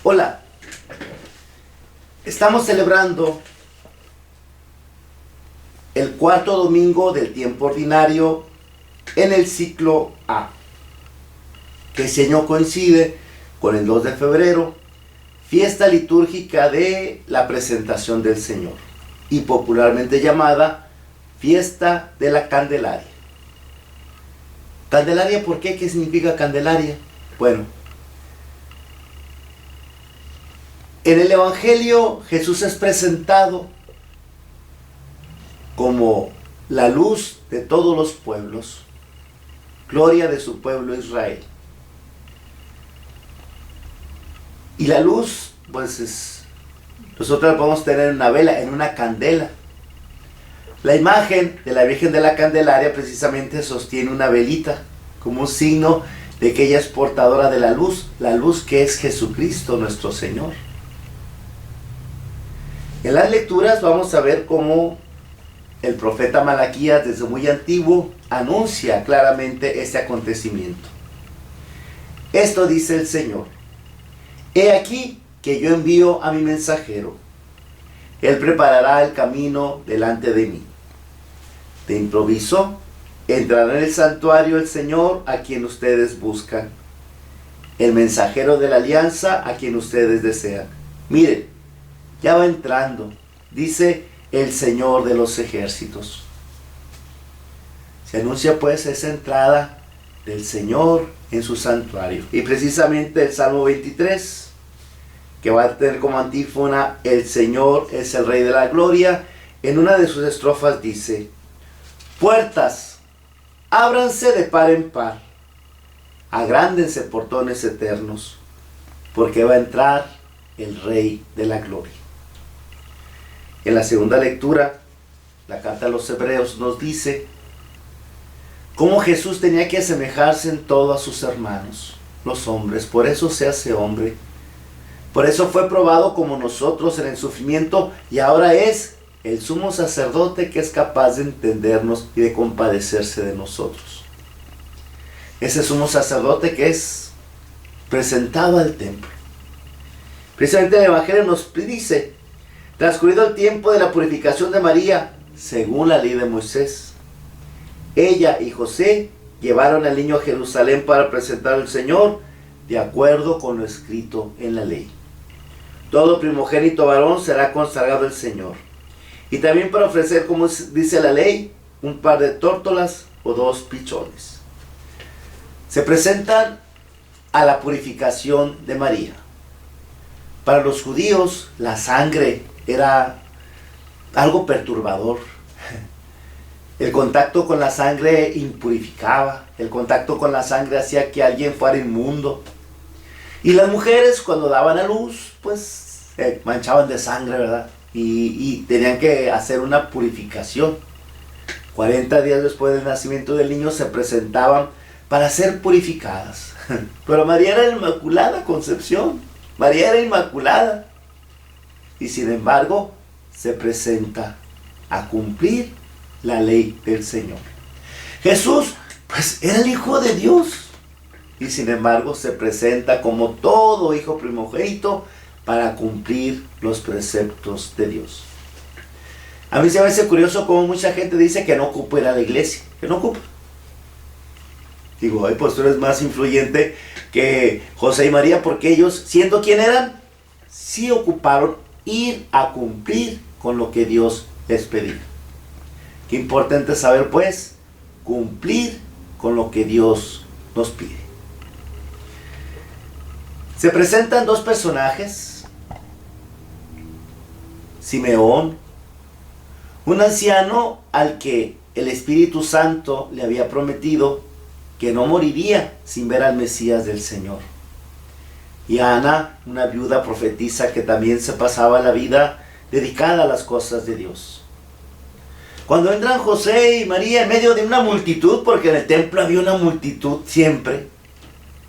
Hola, estamos celebrando el cuarto domingo del tiempo ordinario en el ciclo A, que ese año coincide con el 2 de febrero, fiesta litúrgica de la presentación del Señor, y popularmente llamada fiesta de la Candelaria. ¿Candelaria por qué? ¿Qué significa Candelaria? Bueno, en el Evangelio Jesús es presentado como la luz de todos los pueblos, gloria de su pueblo Israel. Y la luz, pues nosotros la podemos tener en una vela, en una candela. La imagen de la Virgen de la Candelaria precisamente sostiene una velita como un signo de que ella es portadora de la luz que es Jesucristo nuestro Señor. En las lecturas vamos a ver cómo el profeta Malaquías desde muy antiguo anuncia claramente este acontecimiento. Esto dice el Señor: He aquí que yo envío a mi mensajero. Él preparará el camino delante de mí. De improviso entrará en el santuario el Señor a quien ustedes buscan, el mensajero de la alianza a quien ustedes desean. Miren, ya va entrando, dice el Señor de los ejércitos. Se anuncia pues esa entrada del Señor en su santuario. Y precisamente el Salmo 23, que va a tener como antífona: el Señor es el Rey de la Gloria, en una de sus estrofas dice: puertas, ábranse de par en par, agrándense portones eternos, porque va a entrar el Rey de la Gloria. En la segunda lectura, la carta a los Hebreos nos dice cómo Jesús tenía que asemejarse en todo a sus hermanos, los hombres. Por eso se hace hombre. Por eso fue probado como nosotros en el sufrimiento, y ahora es el sumo sacerdote que es capaz de entendernos y de compadecerse de nosotros. Ese sumo sacerdote que es presentado al templo. Precisamente el Evangelio nos dice: transcurrido el tiempo de la purificación de María, según la ley de Moisés, ella y José llevaron al niño a Jerusalén para presentar al Señor, de acuerdo con lo escrito en la ley. Todo primogénito varón será consagrado al Señor. Y también para ofrecer, como dice la ley, un par de tórtolas o 2 pichones. Se presentan a la purificación de María. Para los judíos, la sangre era algo perturbador. El contacto con la sangre impurificaba. El contacto con la sangre hacía que alguien fuera inmundo. Y las mujeres, cuando daban a luz, pues se manchaban de sangre, ¿verdad? Y tenían que hacer una purificación. 40 días después del nacimiento del niño se presentaban para ser purificadas. Pero María era inmaculada concepción. María era inmaculada. Y sin embargo, se presenta a cumplir la ley del Señor. Jesús, pues, era el Hijo de Dios. Y sin embargo, se presenta como todo hijo primogénito para cumplir los preceptos de Dios. A mí se me hace curioso cómo mucha gente dice que no ocupa ir a la iglesia. Que no ocupa. Digo, ay, pues tú eres más influyente que José y María, porque ellos, siendo quien eran, sí ocuparon ir a cumplir con lo que Dios les pedía. Qué importante saber, pues, cumplir con lo que Dios nos pide. Se presentan 2 personajes: Simeón, un anciano al que el Espíritu Santo le había prometido que no moriría sin ver al Mesías del Señor. Y Ana, una viuda profetisa que también se pasaba la vida dedicada a las cosas de Dios. Cuando entran José y María en medio de una multitud, porque en el templo había una multitud siempre,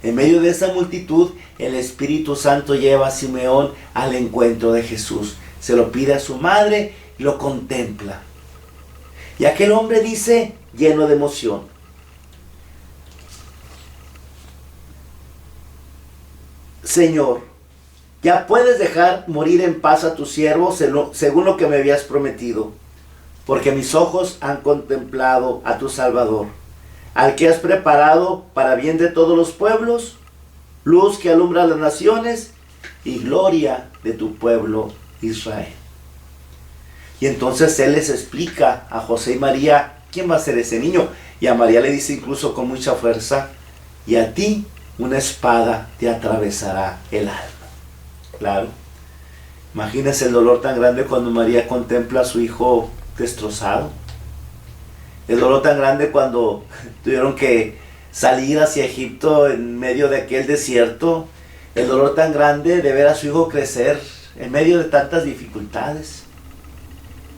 en medio de esa multitud, el Espíritu Santo lleva a Simeón al encuentro de Jesús. Se lo pide a su madre y lo contempla. Y aquel hombre dice, lleno de emoción: Señor, ya puedes dejar morir en paz a tu siervo según lo que me habías prometido, porque mis ojos han contemplado a tu Salvador, al que has preparado para bien de todos los pueblos, luz que alumbra a las naciones y gloria de tu pueblo Israel. Y entonces él les explica a José y María quién va a ser ese niño. Y a María le dice incluso con mucha fuerza, y a ti una espada te atravesará el alma. Claro, imagínense el dolor tan grande cuando María contempla a su hijo destrozado. El dolor tan grande cuando tuvieron que salir hacia Egipto en medio de aquel desierto. El dolor tan grande de ver a su hijo crecer en medio de tantas dificultades.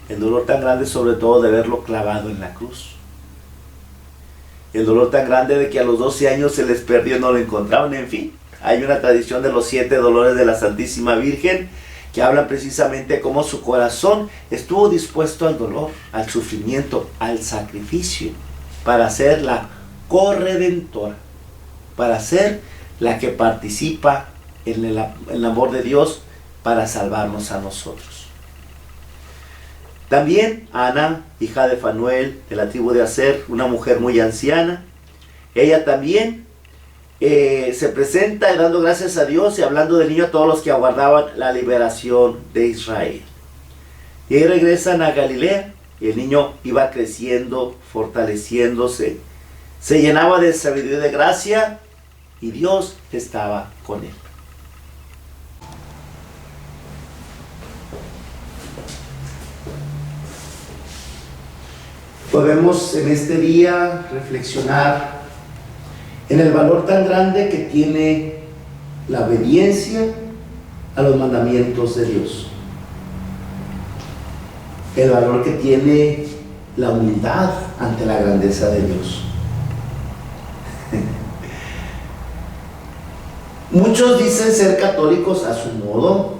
El dolor tan grande sobre todo de verlo clavado en la cruz. El dolor tan grande de que a los 12 años se les perdió y no lo encontraron. En fin, hay una tradición de los 7 dolores de la Santísima Virgen que hablan precisamente de cómo su corazón estuvo dispuesto al dolor, al sufrimiento, al sacrificio, para ser la corredentora, para ser la que participa en el amor de Dios para salvarnos a nosotros. También Ana, hija de Fanuel, de la tribu de Aser, una mujer muy anciana, ella también se presenta dando gracias a Dios y hablando del niño a todos los que aguardaban la liberación de Israel. Y ahí regresan a Galilea, y el niño iba creciendo, fortaleciéndose, se llenaba de sabiduría y de gracia, y Dios estaba con él. Podemos en este día reflexionar en el valor tan grande que tiene la obediencia a los mandamientos de Dios. El valor que tiene la humildad ante la grandeza de Dios. Muchos dicen ser católicos a su modo,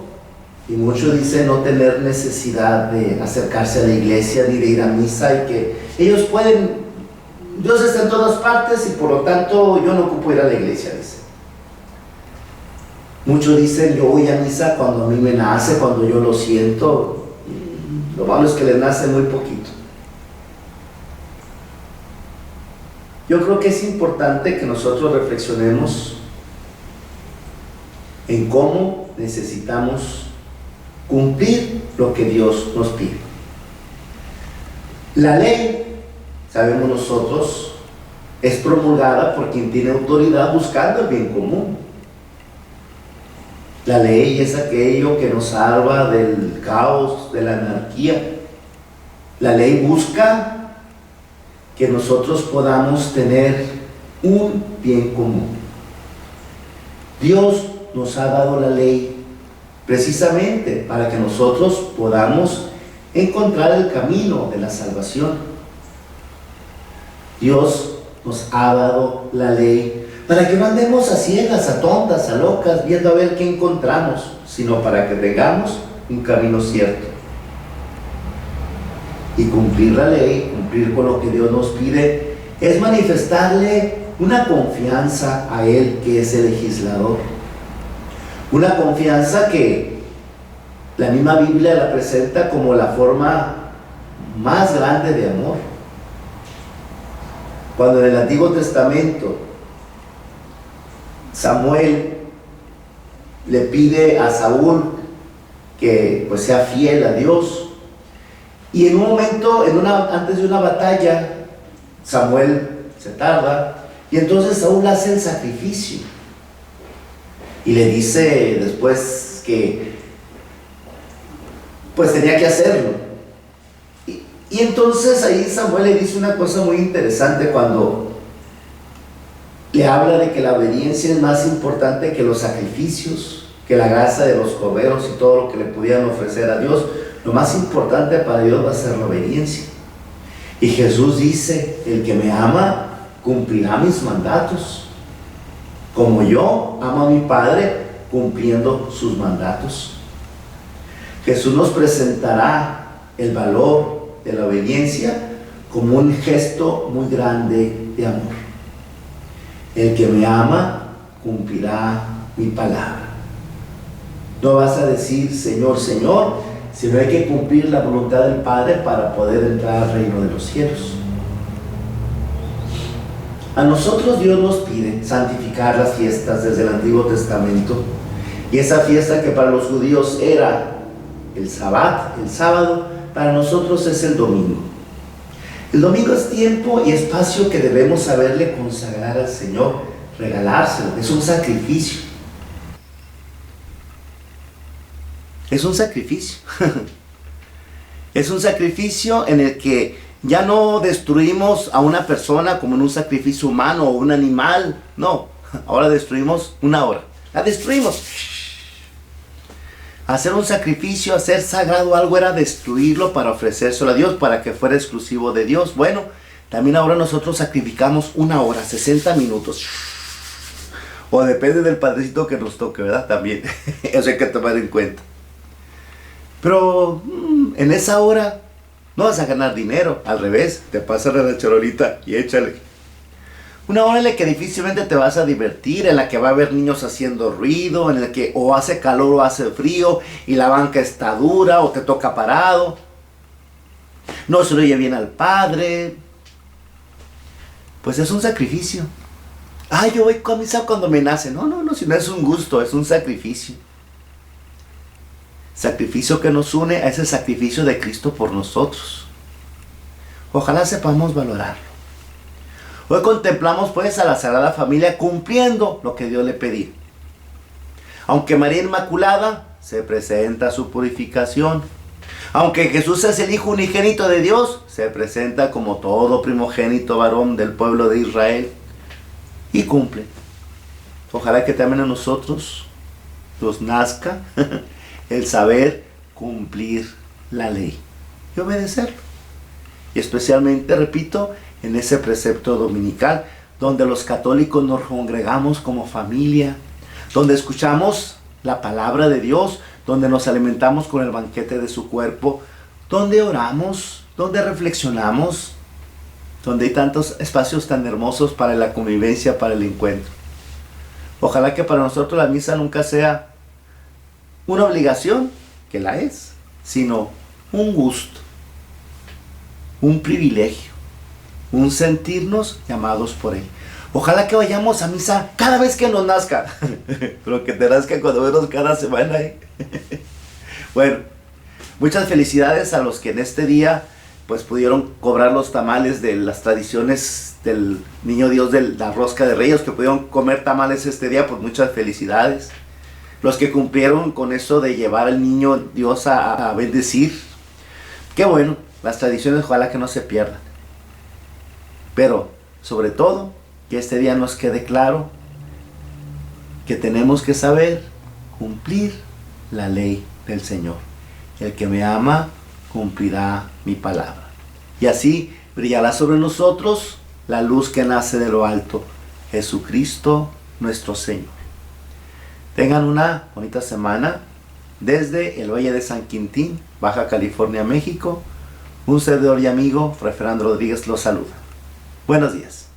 y muchos dicen no tener necesidad de acercarse a la iglesia ni de ir a misa, y que ellos pueden, Dios está en todas partes y por lo tanto yo no ocupo ir a la iglesia, dicen. Muchos dicen yo voy a misa cuando a mí me nace, cuando yo lo siento. Lo malo es que les nace muy poquito. Yo creo que es importante que nosotros reflexionemos en cómo necesitamos cumplir lo que Dios nos pide. La ley, sabemos nosotros, es promulgada por quien tiene autoridad buscando el bien común. La ley es aquello que nos salva del caos, de la anarquía. La ley busca que nosotros podamos tener un bien común. Dios nos ha dado la ley precisamente para que nosotros podamos encontrar el camino de la salvación. Dios nos ha dado la ley para que no andemos a ciegas, a tontas, a locas, viendo a ver qué encontramos, sino para que tengamos un camino cierto. Y cumplir la ley, cumplir con lo que Dios nos pide, es manifestarle una confianza a Él, que es el legislador. Una confianza que la misma Biblia la presenta como la forma más grande de amor. Cuando en el Antiguo Testamento Samuel le pide a Saúl que pues sea fiel a Dios, y en un momento, antes de una batalla, Samuel se tarda, y entonces Saúl hace el sacrificio. Y le dice después que pues tenía que hacerlo. Y entonces ahí Samuel le dice una cosa muy interesante cuando le habla de que la obediencia es más importante que los sacrificios, que la grasa de los corderos y todo lo que le pudieran ofrecer a Dios. Lo más importante para Dios va a ser la obediencia. Y Jesús dice, el que me ama cumplirá mis mandatos, como yo amo a mi Padre cumpliendo sus mandatos. Jesús nos presentará el valor de la obediencia como un gesto muy grande de amor. El que me ama cumplirá mi palabra. No vas a decir Señor, Señor, sino hay que cumplir la voluntad del Padre para poder entrar al reino de los cielos. A nosotros Dios nos pide santificar las fiestas desde el Antiguo Testamento. Y esa fiesta que para los judíos era el sábado, para nosotros es el domingo. El domingo es tiempo y espacio que debemos saberle consagrar al Señor, regalárselo. Es un sacrificio. Es un sacrificio. Es un sacrificio en el que ya no destruimos a una persona como en un sacrificio humano o un animal. No, ahora destruimos una hora. La destruimos. Hacer un sacrificio, hacer sagrado algo era destruirlo para ofrecérselo a Dios, para que fuera exclusivo de Dios. Bueno, también ahora nosotros sacrificamos una hora, 60 minutos. O depende del padrecito que nos toque, ¿verdad? También. Eso hay que tomar en cuenta. Pero en esa hora no vas a ganar dinero. Al revés, te pasas a la charolita y échale. Una hora en la que difícilmente te vas a divertir, en la que va a haber niños haciendo ruido, en la que o hace calor o hace frío y la banca está dura o te toca parado. No se le oye bien al padre. Pues es un sacrificio. Yo voy con misa cuando me nace. No, si no es un gusto, es un sacrificio. Sacrificio que nos une a ese sacrificio de Cristo por nosotros. Ojalá sepamos valorarlo. Hoy contemplamos pues a la Sagrada Familia cumpliendo lo que Dios le pedía. Aunque María Inmaculada se presenta su purificación, aunque Jesús es el Hijo unigénito de Dios, se presenta como todo primogénito varón del pueblo de Israel y cumple. Ojalá que también a nosotros nos nazca el saber cumplir la ley y obedecerlo. Y especialmente, repito, en ese precepto dominical, donde los católicos nos congregamos como familia, donde escuchamos la palabra de Dios, donde nos alimentamos con el banquete de su cuerpo, donde oramos, donde reflexionamos, donde hay tantos espacios tan hermosos para la convivencia, para el encuentro. Ojalá que para nosotros la misa nunca sea una obligación, que la es, sino un gusto, un privilegio, un sentirnos llamados por Él. Ojalá que vayamos a misa cada vez que nos nazca, pero que te nazca cuando menos cada semana. Bueno, muchas felicidades a los que en este día pues pudieron cobrar los tamales de las tradiciones del Niño Dios de la Rosca de Reyes, que pudieron comer tamales este día, pues muchas felicidades. Los que cumplieron con eso de llevar al Niño Dios a bendecir, qué bueno, las tradiciones ojalá que no se pierdan. Pero, sobre todo, que este día nos quede claro que tenemos que saber cumplir la ley del Señor. El que me ama, cumplirá mi palabra. Y así brillará sobre nosotros la luz que nace de lo alto, Jesucristo nuestro Señor. Tengan una bonita semana desde el Valle de San Quintín, Baja California, México. Un servidor y amigo, Fray Fernando Rodríguez, los saluda. Buenos días.